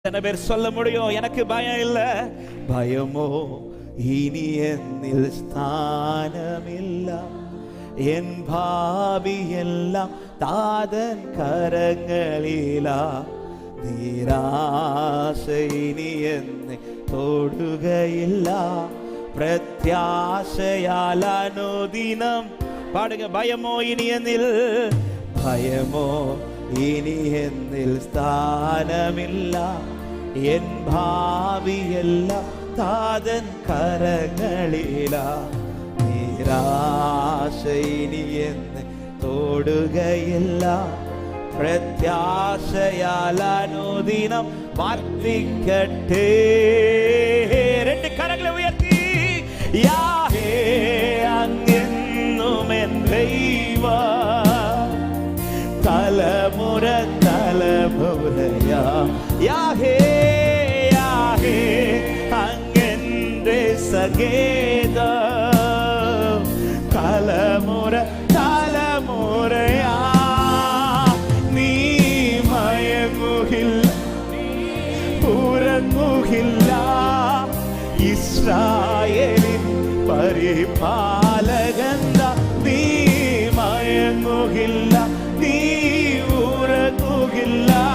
எத்தனை பேர் சொல்ல முடியும் எனக்கு பயம் இல்ல? பயமோ இனி என்னில் ஸ்தானமில்ல, என் பாவி எல்லாம் தாதன் கரங்களிலா, நிராசை இனி என்னை தொடுகையில்ல, பிரத்யாசையால் அனுதினம் பாடுங்க. பயமோ இனி என்னில், பயமோ இனி என்னில் ஸ்தானமில்ல, என் பாவி எல்லாம் தாதன் கரங்களிலா, நிராசை இனி என்னை தொடுகையில்ல, பிரத்யாசையால் அனுதினம் வார்த்திக்கட்டே. ரெண்டு கரங்களை உயர்த்தி யாஹே அங்கென்னும் என் தெய்வா, தலைமுற தலைமுறையா யாஹே யாஹே அங்கென்றே சகேதா, தலைமுற தலைமுறையா நீ மயங்குகில் உறங்குகில்லா, இஸ்ராயேலின் பரிபாலகந்தா, நீ மயங்குகில்லா நீ உறங்குகில்லா,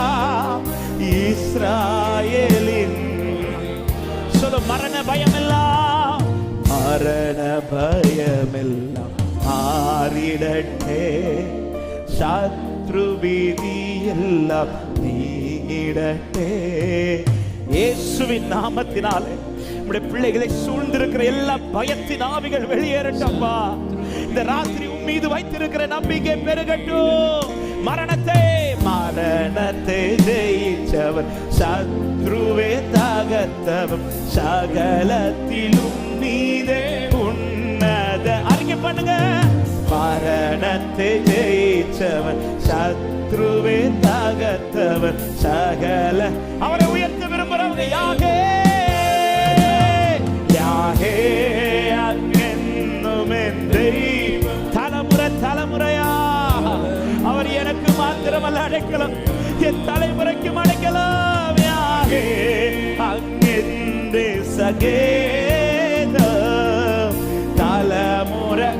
இஸ்ராயேலின் சொல்ல மரண பயமெல்லாம், மரண பயமெல்லாம் மாறிடட்டே, சத்ரு பீதி எல்லாம் நீடட்டே. இயேசுவின் நாமத்தினாலே நம்முடைய பிள்ளைகளை சூழ்ந்திருக்கிற எல்லா பயத்தின் ஆவிகள் வெளியேறட்டப்பா. இந்த ராத்திரி உன் மீது வைத்திருக்கிற நம்பிக்கை பெருகட்டும். மரணத்தை மரணத்தை ஜெயிச்சவர், சத்ருவே தகர்த்தவர், சகலத்திலும் நீதே உன்னத. அறிக்கை பண்ணுங்க. மரணத்தை ஜெயிச்சவர், சத்ருவே தகர்த்தவர், சகல. அவரை உயர்த்த விரும்புறவங்க யாகே யாகே அங்கென்னும் என் தெய்வம், தலைமுறை தலைமுறையா அவர் எனக்கு மாத்திரமல்ல அடைக்கலாம், என் தலைமுறைக்கும் அடைக்கலாம். யாகே அங்கென்றே சகேத, தலைமுறை